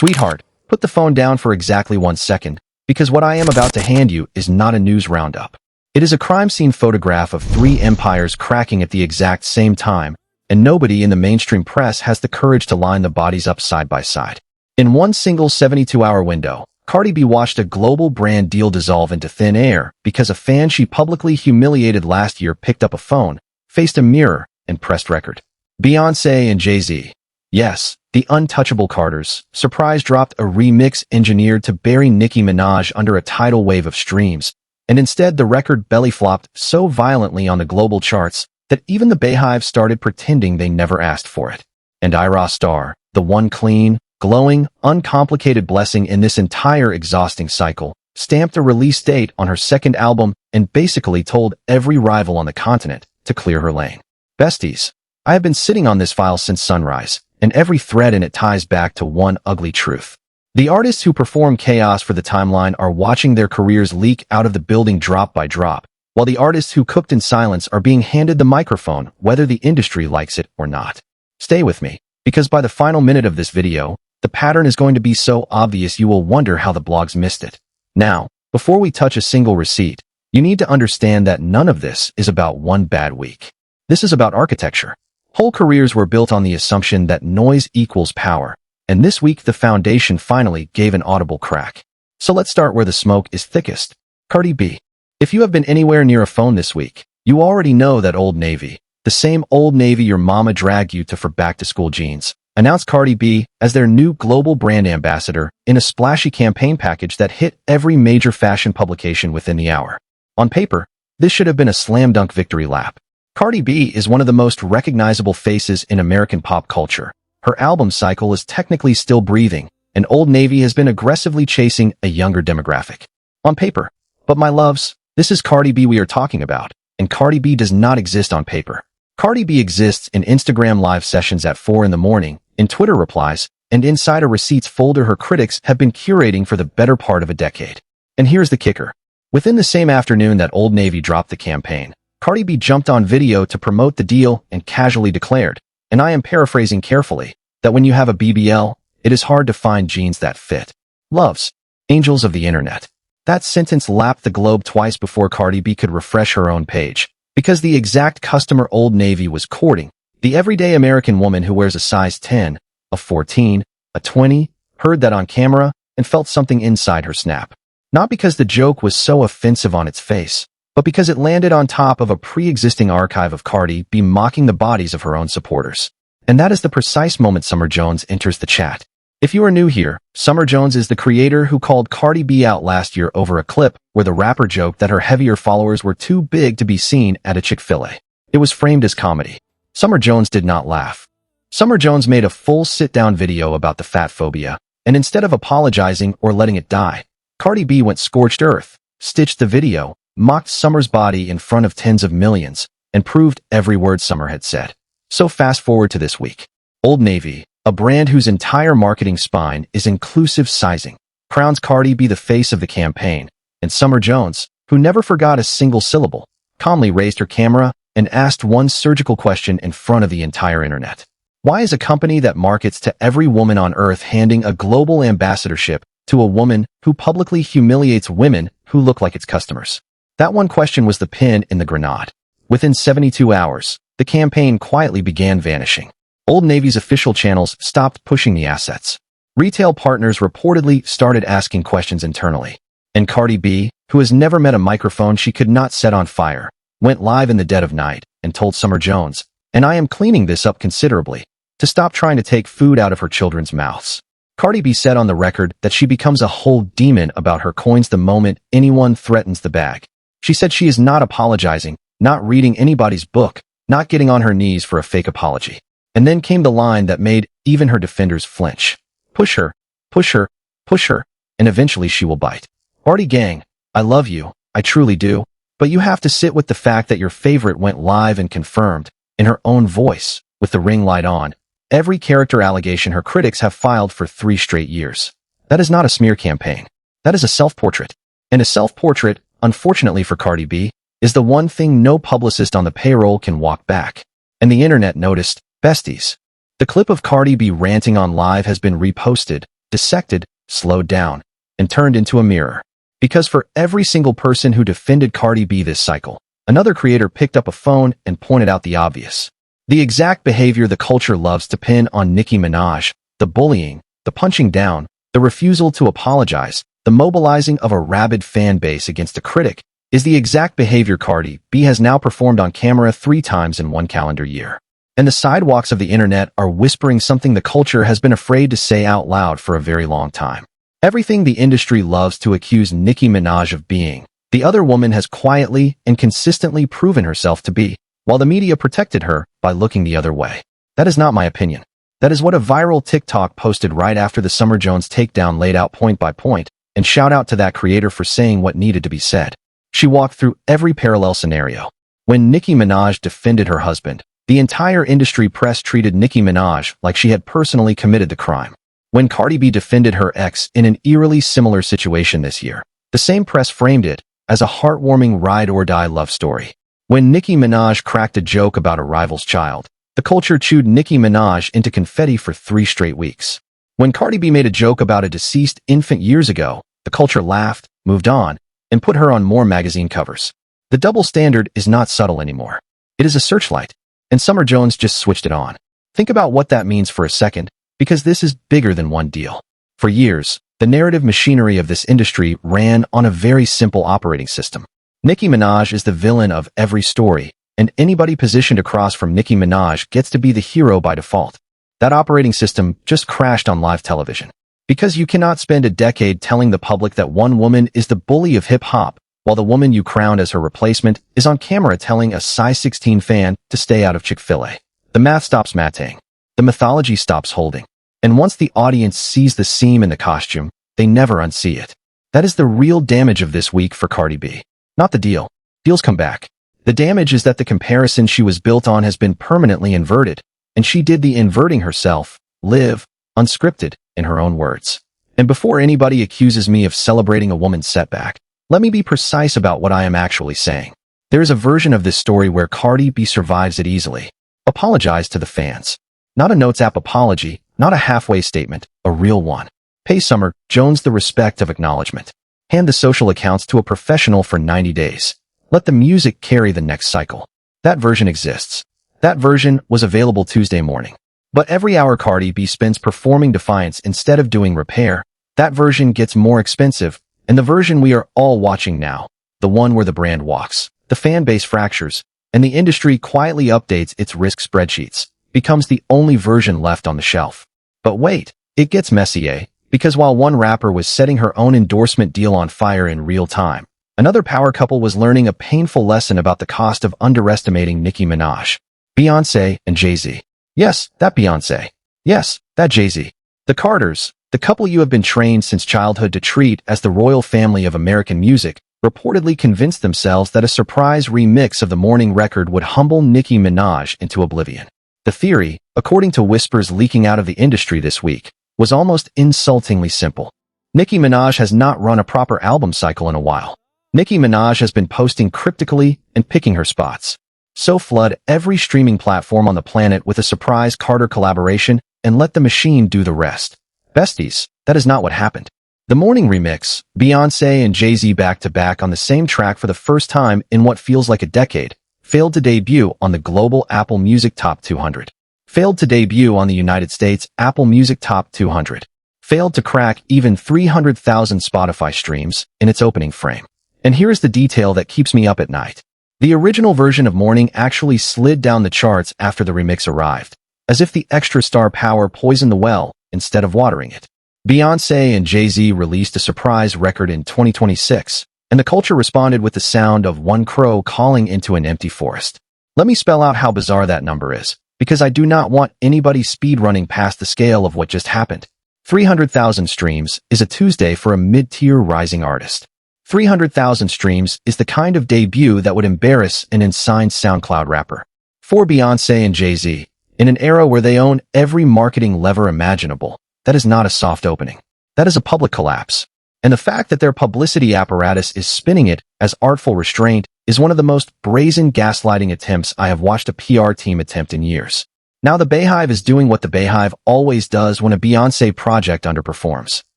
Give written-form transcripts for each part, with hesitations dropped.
Sweetheart, put the phone down for exactly 1 second, because what I am about to hand you is not a news roundup. It is a crime scene photograph of three empires cracking at the exact same time, and nobody in the mainstream press has the courage to line the bodies up side by side. In one single 72-hour window, Cardi B watched a global brand deal dissolve into thin air because a fan she publicly humiliated last year picked up a phone, faced a mirror, and pressed record. Beyoncé and Jay-Z. Yes, the untouchable Carters, surprise dropped a remix engineered to bury Nicki Minaj under a tidal wave of streams, and instead the record belly flopped so violently on the global charts that even the Bayhive started pretending they never asked for it. And Ayra Starr, the one clean, glowing, uncomplicated blessing in this entire exhausting cycle, stamped a release date on her second album and basically told every rival on the continent to clear her lane. Besties, I have been sitting on this file since sunrise, and every thread in it ties back to one ugly truth. The artists who perform chaos for the timeline are watching their careers leak out of the building drop by drop, while the artists who cooked in silence are being handed the microphone, whether the industry likes it or not. Stay with me, because by the final minute of this video, the pattern is going to be so obvious you will wonder how the blogs missed it. Now, before we touch a single receipt, you need to understand that none of this is about one bad week. This is about architecture. Whole careers were built on the assumption that noise equals power, and this week the foundation finally gave an audible crack. So let's start where the smoke is thickest. Cardi B. If you have been anywhere near a phone this week, you already know that Old Navy, the same Old Navy your mama dragged you to for back-to-school jeans, announced Cardi B as their new global brand ambassador in a splashy campaign package that hit every major fashion publication within the hour. On paper, this should have been a slam dunk victory lap. Cardi B is one of the most recognizable faces in American pop culture. Her album cycle is technically still breathing, and Old Navy has been aggressively chasing a younger demographic. On paper. But my loves, this is Cardi B we are talking about, and Cardi B does not exist on paper. Cardi B exists in Instagram live sessions at 4 in the morning, in Twitter replies, and inside a receipts folder her critics have been curating for the better part of a decade. And here's the kicker. Within the same afternoon that Old Navy dropped the campaign, Cardi B jumped on video to promote the deal and casually declared, and I am paraphrasing carefully, that when you have a BBL, it is hard to find jeans that fit. Loves, angels of the internet. That sentence lapped the globe twice before Cardi B could refresh her own page, because the exact customer Old Navy was courting, the everyday American woman who wears a size 10, a 14, a 20, heard that on camera, and felt something inside her snap. Not because the joke was so offensive on its face, but because it landed on top of a pre-existing archive of Cardi B mocking the bodies of her own supporters. And that is the precise moment Summer Jones enters the chat. If you are new here, Summer Jones is the creator who called Cardi B out last year over a clip where the rapper joked that her heavier followers were too big to be seen at a Chick-fil-A. It was framed as comedy. Summer Jones did not laugh. Summer Jones made a full sit-down video about the fat phobia, and instead of apologizing or letting it die, Cardi B went scorched earth, stitched the video, mocked Summer's body in front of tens of millions, and proved every word Summer had said. So fast forward to this week. Old Navy, a brand whose entire marketing spine is inclusive sizing, crowns Cardi B the face of the campaign, and Summer Jones, who never forgot a single syllable, calmly raised her camera and asked one surgical question in front of the entire internet. Why is a company that markets to every woman on earth handing a global ambassadorship to a woman who publicly humiliates women who look like its customers? That one question was the pin in the grenade. Within 72 hours, the campaign quietly began vanishing. Old Navy's official channels stopped pushing the assets. Retail partners reportedly started asking questions internally. And Cardi B, who has never met a microphone she could not set on fire, went live in the dead of night and told Summer Jones, and I am cleaning this up considerably, to stop trying to take food out of her children's mouths. Cardi B said on the record that she becomes a whole demon about her coins the moment anyone threatens the bag. She said she is not apologizing, not reading anybody's book, not getting on her knees for a fake apology. And then came the line that made even her defenders flinch. Push her, push her, push her, and eventually she will bite. Cardi gang, I love you, I truly do, but you have to sit with the fact that your favorite went live and confirmed, in her own voice, with the ring light on, every character allegation her critics have filed for 3 straight years. That is not a smear campaign. That is a self-portrait. And a self-portrait, unfortunately for Cardi B, is the one thing no publicist on the payroll can walk back. And the internet noticed, besties. The clip of Cardi B ranting on live has been reposted, dissected, slowed down, and turned into a mirror. Because for every single person who defended Cardi B this cycle, another creator picked up a phone and pointed out the obvious. The exact behavior the culture loves to pin on Nicki Minaj, the bullying, the punching down, the refusal to apologize, the mobilizing of a rabid fan base against a critic, is the exact behavior Cardi B has now performed on camera 3 times in 1 calendar year. And the sidewalks of the internet are whispering something the culture has been afraid to say out loud for a very long time. Everything the industry loves to accuse Nicki Minaj of being, the other woman has quietly and consistently proven herself to be, while the media protected her by looking the other way. That is not my opinion. That is what a viral TikTok posted right after the Summer Jones takedown laid out point by point, and shout out to that creator for saying what needed to be said. She walked through every parallel scenario. When Nicki Minaj defended her husband, the entire industry press treated Nicki Minaj like she had personally committed the crime. When Cardi B defended her ex in an eerily similar situation this year, the same press framed it as a heartwarming ride-or-die love story. When Nicki Minaj cracked a joke about a rival's child, the culture chewed Nicki Minaj into confetti for 3 straight weeks. When Cardi B made a joke about a deceased infant years ago, the culture laughed, moved on, and put her on more magazine covers. The double standard is not subtle anymore. It is a searchlight, and Summer Jones just switched it on. Think about what that means for a second, because this is bigger than one deal. For years, the narrative machinery of this industry ran on a very simple operating system. Nicki Minaj is the villain of every story, and anybody positioned across from Nicki Minaj gets to be the hero by default. That operating system just crashed on live television. Because you cannot spend a decade telling the public that one woman is the bully of hip-hop, while the woman you crowned as her replacement is on camera telling a size 16 fan to stay out of Chick-fil-A. The math stops mathing. The mythology stops holding. And once the audience sees the seam in the costume, they never unsee it. That is the real damage of this week for Cardi B. Not the deal. Deals come back. The damage is that the comparison she was built on has been permanently inverted, and she did the inverting herself, live, unscripted, in her own words. And before anybody accuses me of celebrating a woman's setback, let me be precise about what I am actually saying. There is a version of this story where Cardi B survives it easily. Apologize to the fans. Not a Notes app apology, not a halfway statement, a real one. Pay Summer Jones the respect of acknowledgement. Hand the social accounts to a professional for 90 days. Let the music carry the next cycle. That version exists. That version was available Tuesday morning. But every hour Cardi B spends performing defiance instead of doing repair, that version gets more expensive, and the version we are all watching now, the one where the brand walks, the fan base fractures, and the industry quietly updates its risk spreadsheets, becomes the only version left on the shelf. But wait, it gets messy, eh? Because while one rapper was setting her own endorsement deal on fire in real time, another power couple was learning a painful lesson about the cost of underestimating Nicki Minaj. Beyoncé and Jay-Z. Yes, that Beyoncé. Yes, that Jay-Z. The Carters, the couple you have been trained since childhood to treat as the royal family of American music, reportedly convinced themselves that a surprise remix of the morning record would humble Nicki Minaj into oblivion. The theory, according to whispers leaking out of the industry this week, was almost insultingly simple. Nicki Minaj has not run a proper album cycle in a while. Nicki Minaj has been posting cryptically and picking her spots. So flood every streaming platform on the planet with a surprise Carter collaboration and let the machine do the rest. Besties, that is not what happened. The morning remix, Beyoncé and Jay-Z back-to-back on the same track for the first time in what feels like a decade, failed to debut on the global Apple Music Top 200. Failed to debut on the United States Apple Music Top 200. Failed to crack even 300,000 Spotify streams in its opening frame. And here is the detail that keeps me up at night. The original version of Morning actually slid down the charts after the remix arrived, as if the extra star power poisoned the well instead of watering it. Beyoncé and Jay-Z released a surprise record in 2026, and the culture responded with the sound of one crow calling into an empty forest. Let me spell out how bizarre that number is, because I do not want anybody speedrunning past the scale of what just happened. 300,000 streams is a Tuesday for a mid-tier rising artist. 300,000 streams is the kind of debut that would embarrass an unsigned SoundCloud rapper. For Beyoncé and Jay-Z, in an era where they own every marketing lever imaginable, that is not a soft opening. That is a public collapse. And the fact that their publicity apparatus is spinning it as artful restraint is one of the most brazen gaslighting attempts I have watched a PR team attempt in years. Now the Beyhive is doing what the Beyhive always does when a Beyoncé project underperforms.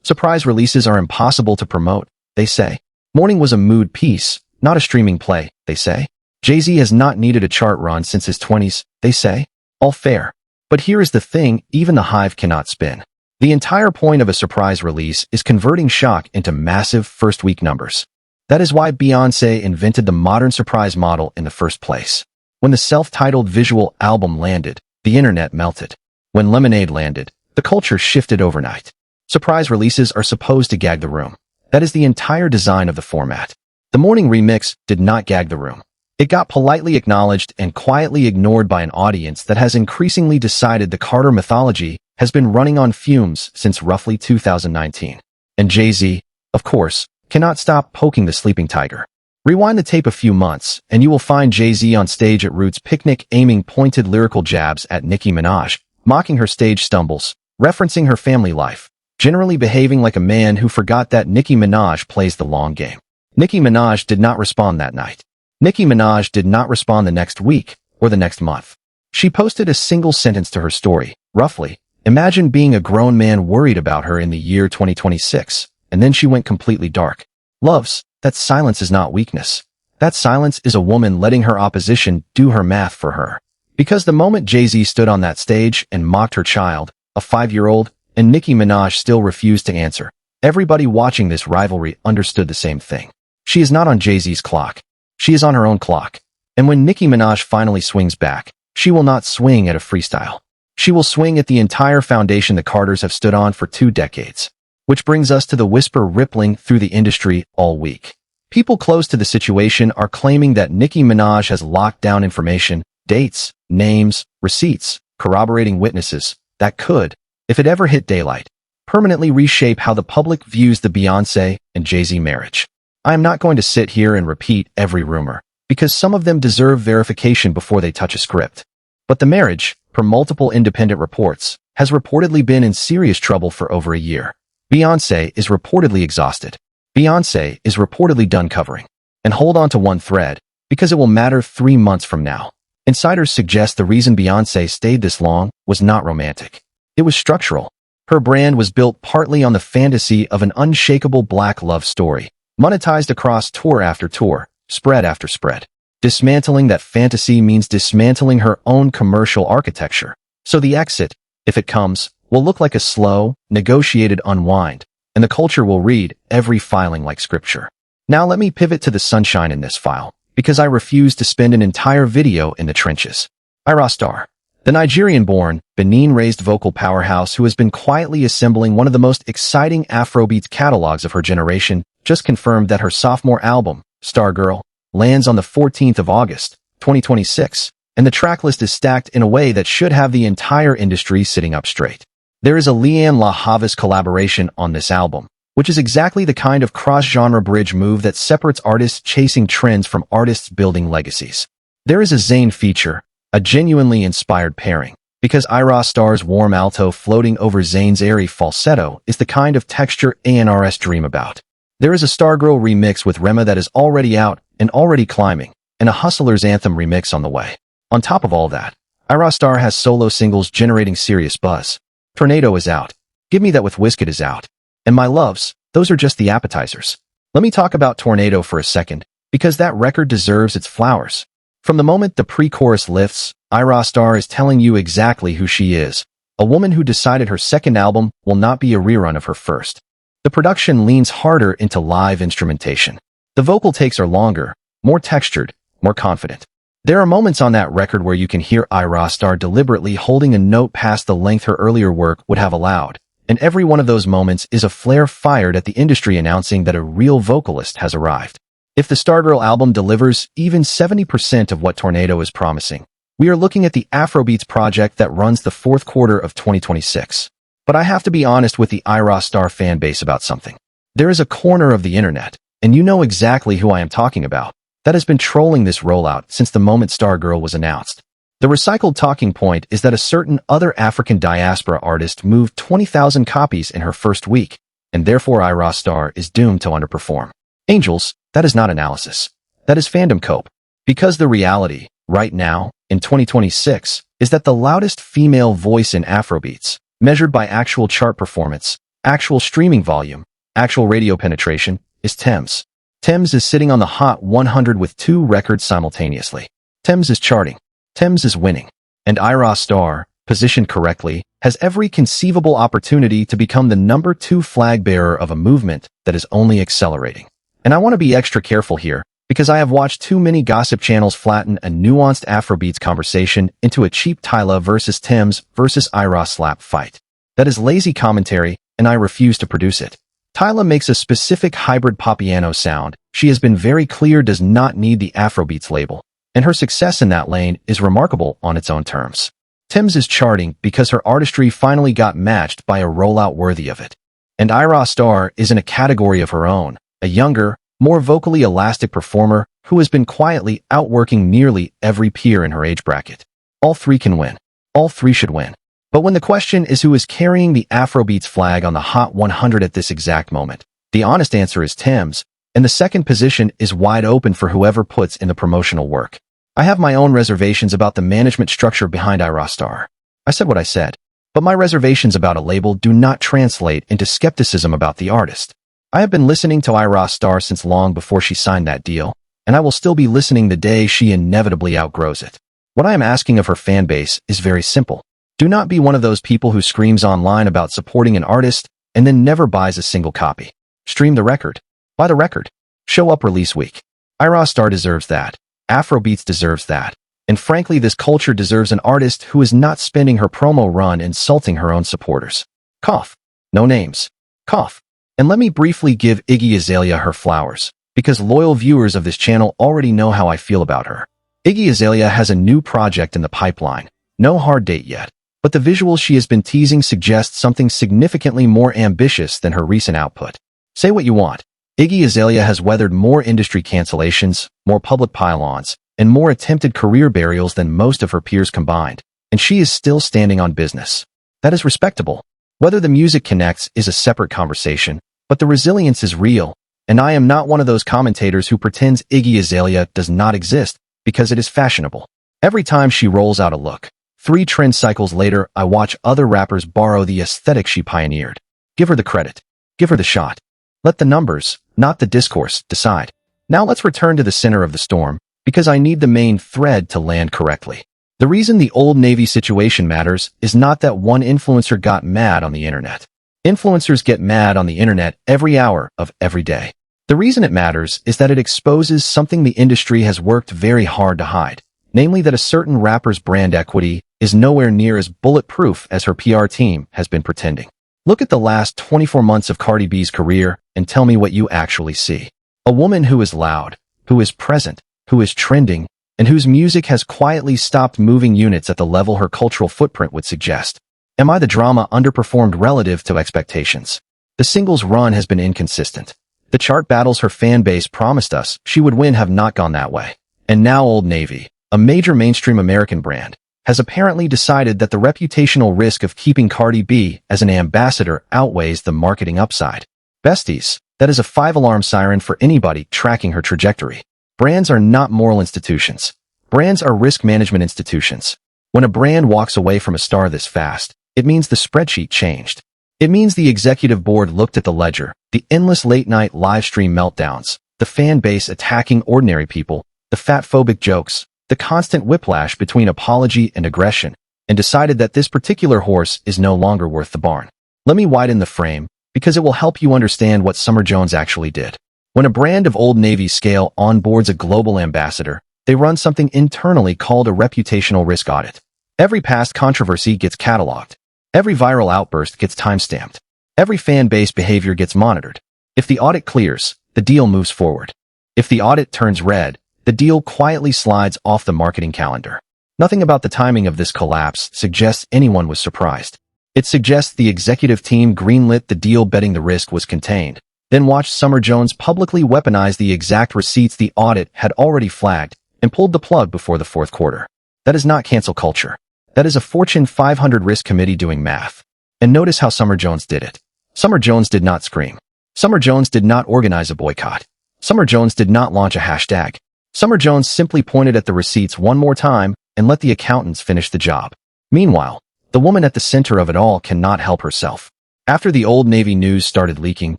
Surprise releases are impossible to promote, they say. Morning was a mood piece, not a streaming play, they say. Jay-Z has not needed a chart run since his 20s, they say. All fair. But here is the thing, even the Hive cannot spin. The entire point of a surprise release is converting shock into massive first-week numbers. That is why Beyoncé invented the modern surprise model in the first place. When the self-titled visual album landed, the internet melted. When Lemonade landed, the culture shifted overnight. Surprise releases are supposed to gag the room. That is the entire design of the format. The Morning remix did not gag the room. It got politely acknowledged and quietly ignored by an audience that has increasingly decided the Carter mythology has been running on fumes since roughly 2019. And Jay-Z, of course, cannot stop poking the sleeping tiger. Rewind the tape a few months, and you will find Jay-Z on stage at Roots Picnic aiming pointed lyrical jabs at Nicki Minaj, mocking her stage stumbles, referencing her family life, generally behaving like a man who forgot that Nicki Minaj plays the long game. Nicki Minaj did not respond that night. Nicki Minaj did not respond the next week or the next month. She posted a single sentence to her story, roughly, imagine being a grown man worried about her in the year 2026, and then she went completely dark. Loves, that silence is not weakness. That silence is a woman letting her opposition do her math for her. Because the moment Jay-Z stood on that stage and mocked her child, a 5-year-old, and Nicki Minaj still refused to answer, everybody watching this rivalry understood the same thing. She is not on Jay-Z's clock. She is on her own clock. And when Nicki Minaj finally swings back, she will not swing at a freestyle. She will swing at the entire foundation the Carters have stood on for 2 decades. Which brings us to the whisper rippling through the industry all week. People close to the situation are claiming that Nicki Minaj has locked down information, dates, names, receipts, corroborating witnesses, that could, if it ever hit daylight, permanently reshape how the public views the Beyoncé and Jay-Z marriage. I am not going to sit here and repeat every rumor, because some of them deserve verification before they touch a script. But the marriage, per multiple independent reports, has reportedly been in serious trouble for over a year. Beyoncé is reportedly exhausted. Beyoncé is reportedly done covering. And hold on to one thread, because it will matter 3 months from now. Insiders suggest the reason Beyoncé stayed this long was not romantic. It was structural. Her brand was built partly on the fantasy of an unshakable black love story, monetized across tour after tour, spread after spread. Dismantling that fantasy means dismantling her own commercial architecture. So the exit, if it comes, will look like a slow, negotiated unwind, and the culture will read every filing like scripture. Now let me pivot to the sunshine in this file, because I refuse to spend an entire video in the trenches. Ayra Starr, the Nigerian-born, Benin-raised vocal powerhouse who has been quietly assembling one of the most exciting Afrobeats catalogs of her generation, just confirmed that her sophomore album, Stargirl, lands on the 14th of August, 2026, and the tracklist is stacked in a way that should have the entire industry sitting up straight. There is a Leanne La Havas collaboration on this album, which is exactly the kind of cross-genre bridge move that separates artists chasing trends from artists building legacies. There is a Zayn feature, a genuinely inspired pairing, because Ayra Starr's warm alto floating over Zayn's airy falsetto is the kind of texture A&Rs dream about. There is a Stargirl remix with Rema that is already out and already climbing, and a Hustler's Anthem remix on the way. On top of all that, Ayra Starr has solo singles generating serious buzz. Tornado is out. Give Me That with Wizkid is out. And my loves, those are just the appetizers. Let me talk about Tornado for a second, because that record deserves its flowers. From the moment the pre-chorus lifts, Ayra Starr is telling you exactly who she is, a woman who decided her second album will not be a rerun of her first. The production leans harder into live instrumentation. The vocal takes are longer, more textured, more confident. There are moments on that record where you can hear Ayra Starr deliberately holding a note past the length her earlier work would have allowed, and every one of those moments is a flare fired at the industry announcing that a real vocalist has arrived. If the Stargirl album delivers even 70% of what Tornado is promising, we are looking at the Afrobeats project that runs the fourth quarter of 2026. But I have to be honest with the Ayra Starr fan base about something. There is a corner of the internet, and you know exactly who I am talking about, that has been trolling this rollout since the moment Stargirl was announced. The recycled talking point is that a certain other African diaspora artist moved 20,000 copies in her first week, and therefore Ayra Starr is doomed to underperform. Angels, that is not analysis. That is fandom cope. Because the reality, right now, in 2026 is that the loudest female voice in Afrobeats, measured by actual chart performance, actual streaming volume, actual radio penetration, is Tems. Tems is sitting on the Hot 100 with 2 records simultaneously. Tems is charting. Tems is winning. And Ayra Starr, positioned correctly, has every conceivable opportunity to become the number 2 flag bearer of a movement that is only accelerating. And I want to be extra careful here, because I have watched too many gossip channels flatten a nuanced Afrobeats conversation into a cheap Tyla versus Tems versus Ayra slap fight. That is lazy commentary, and I refuse to produce it. Tyla makes a specific hybrid popiano sound she has been very clear does not need the Afrobeats label, and her success in that lane is remarkable on its own terms. Tems is charting because her artistry finally got matched by a rollout worthy of it. And Ayra Starr is in a category of her own, a younger, more vocally elastic performer who has been quietly outworking nearly every peer in her age bracket. All 3 can win. All 3 should win. But when the question is who is carrying the Afrobeats flag on the Hot 100 at this exact moment, the honest answer is Tems, and the second position is wide open for whoever puts in the promotional work. I have my own reservations about the management structure behind Ayra Starr. I said what I said, but my reservations about a label do not translate into skepticism about the artist. I have been listening to Ayra Starr since long before she signed that deal, and I will still be listening the day she inevitably outgrows it. What I am asking of her fan base is very simple. Do not be one of those people who screams online about supporting an artist and then never buys a single copy. Stream the record. Buy the record. Show up release week. Ayra Starr deserves that. Afrobeats deserves that. And frankly, this culture deserves an artist who is not spending her promo run insulting her own supporters. Cough. No names. Cough. And let me briefly give Iggy Azalea her flowers, because loyal viewers of this channel already know how I feel about her. Iggy Azalea has a new project in the pipeline. No hard date yet. But the visuals she has been teasing suggest something significantly more ambitious than her recent output. Say what you want. Iggy Azalea has weathered more industry cancellations, more public pile-ons, and more attempted career burials than most of her peers combined, and she is still standing on business. That is respectable. Whether the music connects is a separate conversation, but the resilience is real, and I am not one of those commentators who pretends Iggy Azalea does not exist because it is fashionable. Every time she rolls out a look, 3 trend cycles later, I watch other rappers borrow the aesthetic she pioneered. Give her the credit. Give her the shot. Let the numbers, not the discourse, decide. Now let's return to the center of the storm, because I need the main thread to land correctly. The reason the Old Navy situation matters is not that one influencer got mad on the internet. Influencers get mad on the internet every hour of every day. The reason it matters is that it exposes something the industry has worked very hard to hide, namely that a certain rapper's brand equity is nowhere near as bulletproof as her PR team has been pretending. Look at the last 24 months of Cardi B's career and tell me what you actually see. A woman who is loud, who is present, who is trending, and whose music has quietly stopped moving units at the level her cultural footprint would suggest. Am I the drama underperformed relative to expectations? The singles run has been inconsistent. The chart battles her fan base promised us she would win have not gone that way. And now Old Navy, a major mainstream American brand, has apparently decided that the reputational risk of keeping Cardi B as an ambassador outweighs the marketing upside. Besties, that is a 5-alarm siren for anybody tracking her trajectory. Brands are not moral institutions. Brands are risk management institutions. When a brand walks away from a star this fast, it means the spreadsheet changed. It means the executive board looked at the ledger, the endless late-night live stream meltdowns, the fan base attacking ordinary people, the fat-phobic jokes, the constant whiplash between apology and aggression, and decided that this particular horse is no longer worth the barn. Let me widen the frame, because it will help you understand what Summer Jones actually did. When a brand of Old Navy scale onboards a global ambassador, they run something internally called a reputational risk audit. Every past controversy gets cataloged. Every viral outburst gets timestamped. Every fan base behavior gets monitored. If the audit clears, the deal moves forward. If the audit turns red, the deal quietly slides off the marketing calendar. Nothing about the timing of this collapse suggests anyone was surprised. It suggests the executive team greenlit the deal betting the risk was contained, then watched Summer Jones publicly weaponize the exact receipts the audit had already flagged and pulled the plug before the fourth quarter. That is not cancel culture. That is a Fortune 500 risk committee doing math. And notice how Summer Jones did it. Summer Jones did not scream. Summer Jones did not organize a boycott. Summer Jones did not launch a hashtag. Summer Jones simply pointed at the receipts one more time and let the accountants finish the job. Meanwhile, the woman at the center of it all cannot help herself. After the Old Navy news started leaking,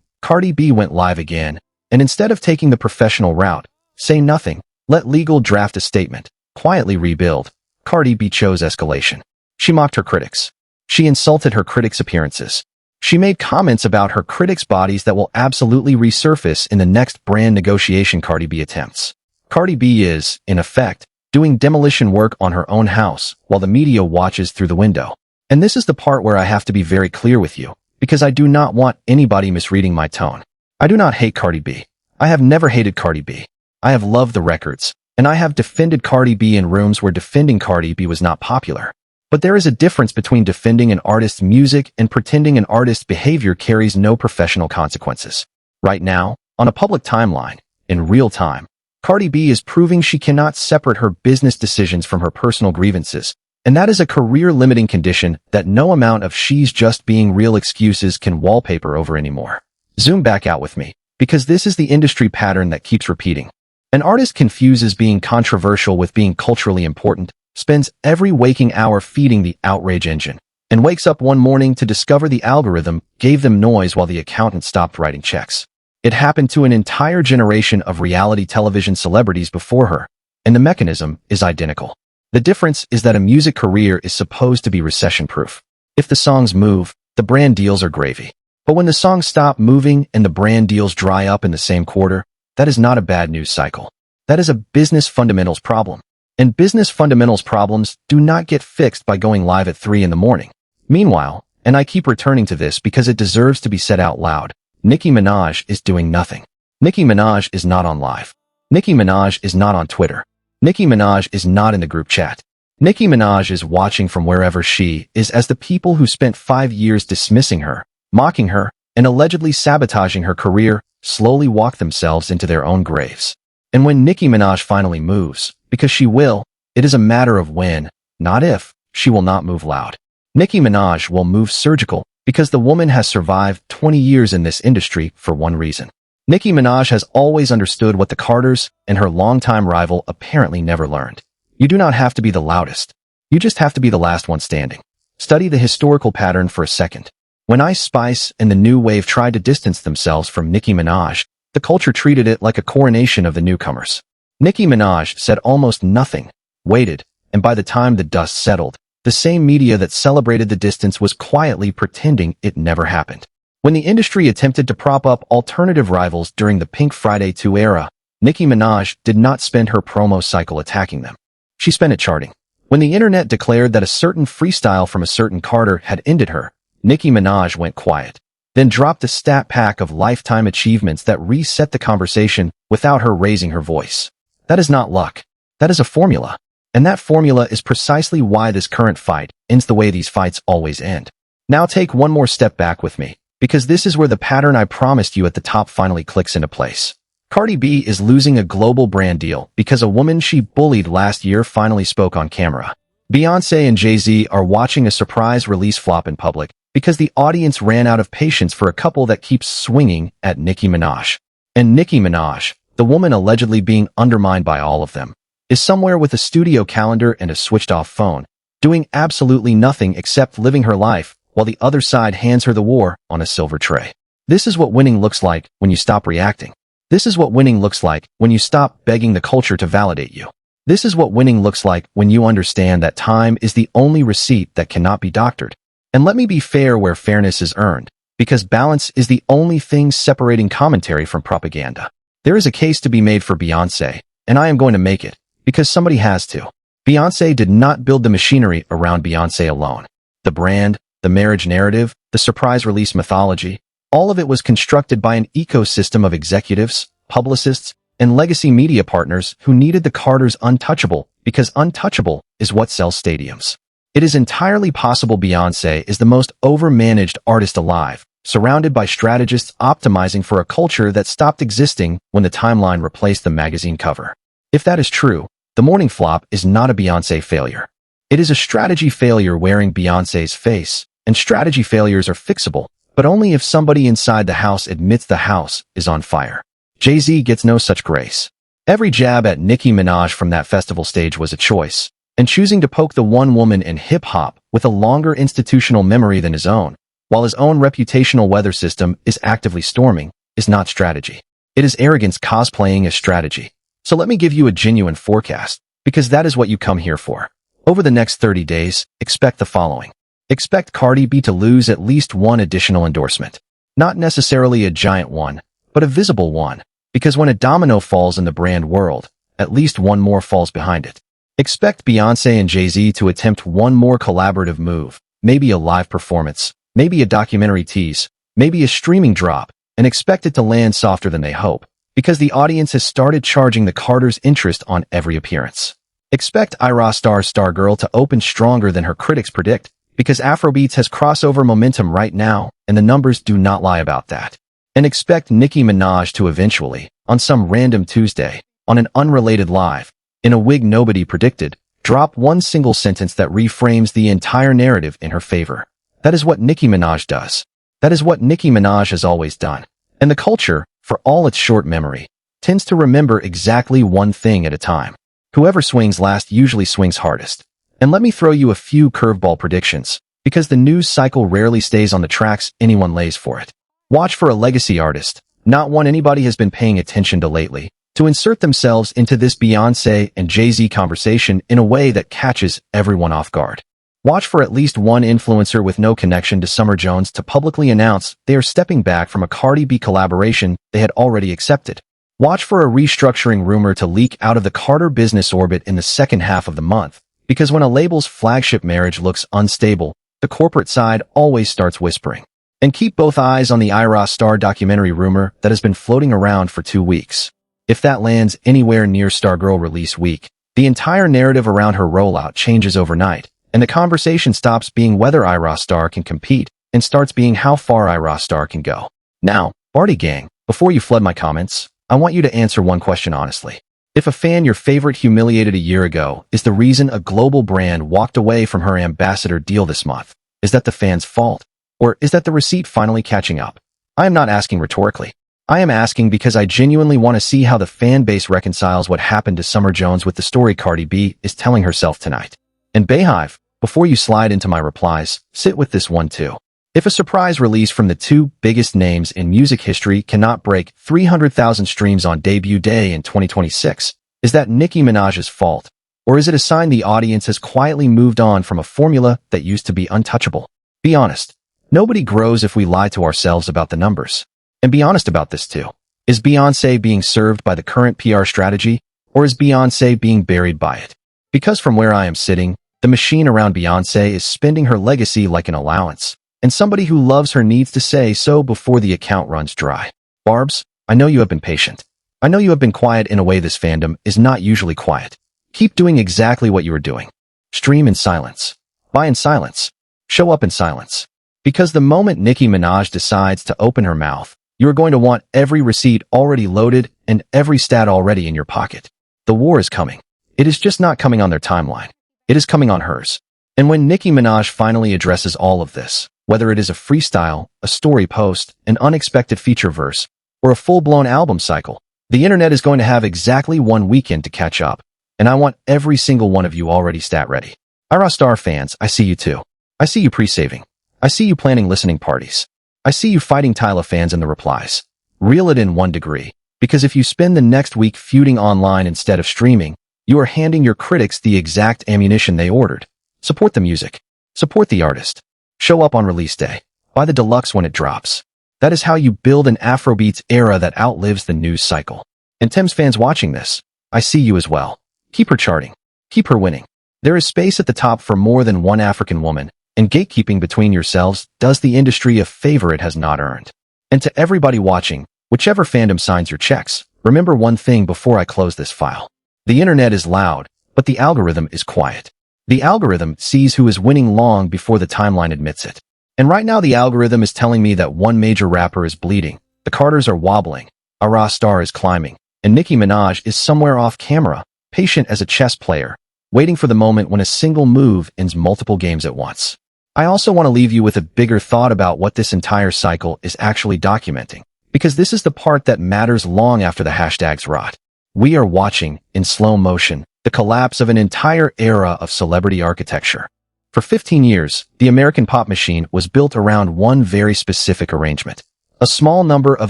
Cardi B went live again, and instead of taking the professional route, say nothing, let legal draft a statement, quietly rebuild, Cardi B chose escalation. She mocked her critics. She insulted her critics' appearances. She made comments about her critics' bodies that will absolutely resurface in the next brand negotiation Cardi B attempts. Cardi B is, in effect, doing demolition work on her own house while the media watches through the window. And this is the part where I have to be very clear with you, because I do not want anybody misreading my tone. I do not hate Cardi B. I have never hated Cardi B. I have loved the records, and I have defended Cardi B in rooms where defending Cardi B was not popular. But there is a difference between defending an artist's music and pretending an artist's behavior carries no professional consequences. Right now, on a public timeline, in real time, Cardi B is proving she cannot separate her business decisions from her personal grievances, and that is a career-limiting condition that no amount of she's just being real excuses can wallpaper over anymore. Zoom back out with me, because this is the industry pattern that keeps repeating. An artist confuses being controversial with being culturally important, spends every waking hour feeding the outrage engine, and wakes up one morning to discover the algorithm gave them noise while the accountant stopped writing checks. It happened to an entire generation of reality television celebrities before her, and the mechanism is identical. The difference is that a music career is supposed to be recession-proof. If the songs move, the brand deals are gravy. But when the songs stop moving and the brand deals dry up in the same quarter, that is not a bad news cycle. That is a business fundamentals problem. And business fundamentals problems do not get fixed by going live at 3 in the morning. Meanwhile, and I keep returning to this because it deserves to be said out loud, Nicki Minaj is doing nothing. Nicki Minaj is not on live. Nicki Minaj is not on Twitter. Nicki Minaj is not in the group chat. Nicki Minaj is watching from wherever she is as the people who spent 5 years dismissing her, mocking her, and allegedly sabotaging her career slowly walk themselves into their own graves. And when Nicki Minaj finally moves, because she will, it is a matter of when, not if, she will not move loud. Nicki Minaj will move surgical because the woman has survived 20 years in this industry for one reason. Nicki Minaj has always understood what the Carters and her longtime rival apparently never learned. You do not have to be the loudest. You just have to be the last one standing. Study the historical pattern for a second. When Ice Spice and the New Wave tried to distance themselves from Nicki Minaj, the culture treated it like a coronation of the newcomers. Nicki Minaj said almost nothing, waited, and by the time the dust settled, the same media that celebrated the distance was quietly pretending it never happened. When the industry attempted to prop up alternative rivals during the Pink Friday 2 era, Nicki Minaj did not spend her promo cycle attacking them. She spent it charting. When the internet declared that a certain freestyle from a certain Carter had ended her, Nicki Minaj went quiet, then dropped a stat pack of lifetime achievements that reset the conversation without her raising her voice. That is not luck. That is a formula. And that formula is precisely why this current fight ends the way these fights always end. Now take one more step back with me, because this is where the pattern I promised you at the top finally clicks into place. Cardi B is losing a global brand deal because a woman she bullied last year finally spoke on camera. Beyonce and Jay-Z are watching a surprise release flop in public because the audience ran out of patience for a couple that keeps swinging at Nicki Minaj. And Nicki Minaj, the woman allegedly being undermined by all of them, is somewhere with a studio calendar and a switched-off phone, doing absolutely nothing except living her life, while the other side hands her the war on a silver tray. This is what winning looks like when you stop reacting. This is what winning looks like when you stop begging the culture to validate you. This is what winning looks like when you understand that time is the only receipt that cannot be doctored. And let me be fair where fairness is earned, because balance is the only thing separating commentary from propaganda. There is a case to be made for Beyoncé, and I am going to make it, because somebody has to. Beyoncé did not build the machinery around Beyoncé alone. The brand, the marriage narrative, the surprise release mythology, all of it was constructed by an ecosystem of executives, publicists, and legacy media partners who needed the Carters untouchable because untouchable is what sells stadiums. It is entirely possible Beyoncé is the most overmanaged artist alive, surrounded by strategists optimizing for a culture that stopped existing when the timeline replaced the magazine cover. If that is true, the morning flop is not a Beyoncé failure. It is a strategy failure wearing Beyoncé's face, and strategy failures are fixable, but only if somebody inside the house admits the house is on fire. Jay-Z gets no such grace. Every jab at Nicki Minaj from that festival stage was a choice. and choosing to poke the one woman in hip-hop with a longer institutional memory than his own, while his own reputational weather system is actively storming, is not strategy. It is arrogance cosplaying as strategy. So let me give you a genuine forecast, because that is what you come here for. Over the next 30 days, expect the following. Expect Cardi B to lose at least one additional endorsement. Not necessarily a giant one, but a visible one, because when a domino falls in the brand world, at least one more falls behind it. Expect Beyonce and Jay-Z to attempt one more collaborative move, maybe a live performance, maybe a documentary tease, maybe a streaming drop, and expect it to land softer than they hope, because the audience has started charging the Carters' interest on every appearance. Expect Ayra Starr's Stargirl to open stronger than her critics predict, because Afrobeats has crossover momentum right now, and the numbers do not lie about that. And expect Nicki Minaj to eventually, on some random Tuesday, on an unrelated live, in a wig nobody predicted, drop one single sentence that reframes the entire narrative in her favor. That is what Nicki Minaj does. That is what Nicki Minaj has always done. And the culture, for all its short memory, tends to remember exactly one thing at a time. Whoever swings last usually swings hardest. And let me throw you a few curveball predictions, because the news cycle rarely stays on the tracks anyone lays for it. Watch for a legacy artist, not one anybody has been paying attention to lately, to insert themselves into this Beyonce and Jay-Z conversation in a way that catches everyone off guard. Watch for at least one influencer with no connection to Summer Jones to publicly announce they are stepping back from a Cardi B collaboration they had already accepted. Watch for a restructuring rumor to leak out of the Carter business orbit in the second half of the month, because when a label's flagship marriage looks unstable, the corporate side always starts whispering. And keep both eyes on the Ayra Starr documentary rumor that has been floating around for 2 weeks. If that lands anywhere near Stargirl release week, the entire narrative around her rollout changes overnight, and the conversation stops being whether Ayra Starr can compete and starts being how far Ayra Starr can go. Now, Barty Gang, before you flood my comments, I want you to answer one question honestly. If a fan your favorite humiliated a year ago is the reason a global brand walked away from her ambassador deal this month, is that the fan's fault? Or is that the receipt finally catching up? I am not asking rhetorically. I am asking because I genuinely want to see how the fan base reconciles what happened to Summer Jones with the story Cardi B is telling herself tonight. And Bayhive, before you slide into my replies, sit with this one too. If a surprise release from the two biggest names in music history cannot break 300,000 streams on debut day in 2026, is that Nicki Minaj's fault? Or is it a sign the audience has quietly moved on from a formula that used to be untouchable? Be honest. Nobody grows if we lie to ourselves about the numbers. And be honest about this too. Is Beyoncé being served by the current PR strategy, or is Beyoncé being buried by it? Because from where I am sitting, the machine around Beyoncé is spending her legacy like an allowance, and somebody who loves her needs to say so before the account runs dry. Barbs, I know you have been patient. I know you have been quiet in a way this fandom is not usually quiet. Keep doing exactly what you are doing. Stream in silence. Buy in silence. Show up in silence. Because the moment Nicki Minaj decides to open her mouth, you are going to want every receipt already loaded and every stat already in your pocket. The war is coming. It is just not coming on their timeline. It is coming on hers. And when Nicki Minaj finally addresses all of this, whether it is a freestyle, a story post, an unexpected feature verse, or a full-blown album cycle, the internet is going to have exactly 1 weekend to catch up. And I want every single one of you already stat ready. Ayra Starr fans, I see you too. I see you pre-saving. I see you planning listening parties. I see you fighting Tyla fans in the replies. Reel it in 1 degree, because if you spend the next week feuding online instead of streaming, you are handing your critics the exact ammunition they ordered. Support the music. Support the artist. Show up on release day. Buy the deluxe when it drops. That is how you build an Afrobeats era that outlives the news cycle. And Tems fans watching this, I see you as well. Keep her charting. Keep her winning. There is space at the top for more than one African woman, and gatekeeping between yourselves does the industry a favor it has not earned. And to everybody watching, whichever fandom signs your checks, remember one thing before I close this file. The internet is loud, but the algorithm is quiet. The algorithm sees who is winning long before the timeline admits it. And right now the algorithm is telling me that one major rapper is bleeding, the Carters are wobbling, Ayra Starr is climbing, and Nicki Minaj is somewhere off camera, patient as a chess player, waiting for the moment when a single move ends multiple games at once. I also want to leave you with a bigger thought about what this entire cycle is actually documenting, because this is the part that matters long after the hashtags rot. We are watching, in slow motion, the collapse of an entire era of celebrity architecture. For 15 years, the American pop machine was built around one very specific arrangement. A small number of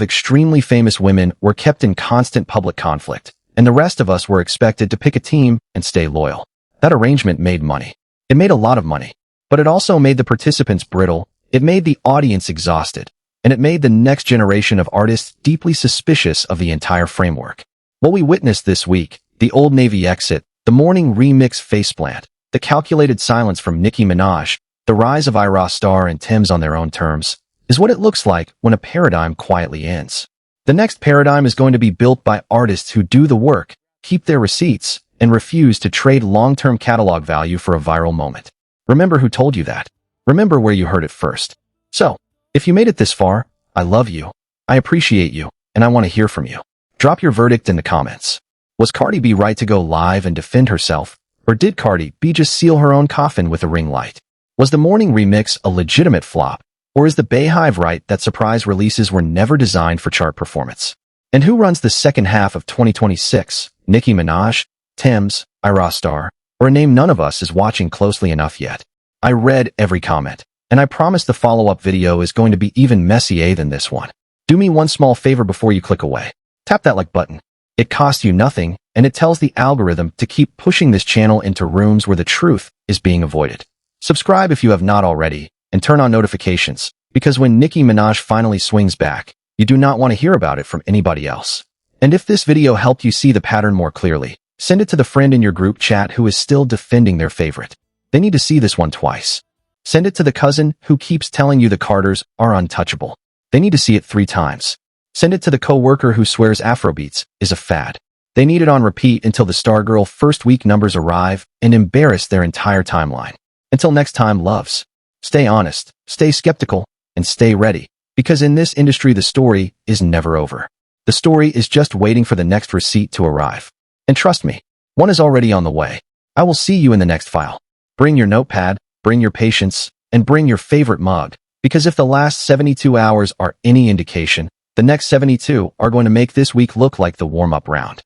extremely famous women were kept in constant public conflict, and the rest of us were expected to pick a team and stay loyal. That arrangement made money. It made a lot of money. But it also made the participants brittle, it made the audience exhausted, and it made the next generation of artists deeply suspicious of the entire framework. What we witnessed this week, the Old Navy exit, the morning remix faceplant, the calculated silence from Nicki Minaj, the rise of Ayra Starr and Tems on their own terms, is what it looks like when a paradigm quietly ends. The next paradigm is going to be built by artists who do the work, keep their receipts, and refuse to trade long-term catalog value for a viral moment. Remember who told you that. Remember where you heard it first. So, if you made it this far, I love you, I appreciate you, and I want to hear from you. Drop your verdict in the comments. Was Cardi B right to go live and defend herself, or did Cardi B just seal her own coffin with a ring light? Was the morning remix a legitimate flop, or is the Beyhive right that surprise releases were never designed for chart performance? And who runs the second half of 2026? Nicki Minaj, Tems, Ayra Starr, or a name none of us is watching closely enough yet? I read every comment, and I promise the follow-up video is going to be even messier than this one. Do me one small favor before you click away. Tap that like button. It costs you nothing, and it tells the algorithm to keep pushing this channel into rooms where the truth is being avoided. Subscribe if you have not already, and turn on notifications, because when Nicki Minaj finally swings back, you do not want to hear about it from anybody else. And if this video helped you see the pattern more clearly, send it to the friend in your group chat who is still defending their favorite. They need to see this one twice. Send it to the cousin who keeps telling you the Carters are untouchable. They need to see it 3 times. Send it to the co-worker who swears Afrobeats is a fad. They need it on repeat until the Stargirl first week numbers arrive and embarrass their entire timeline. Until next time, loves. Stay honest, stay skeptical, and stay ready. Because in this industry, the story is never over. The story is just waiting for the next receipt to arrive. And trust me, one is already on the way. I will see you in the next file. Bring your notepad, bring your patience, and bring your favorite mug. Because if the last 72 hours are any indication, the next 72 are going to make this week look like the warm-up round.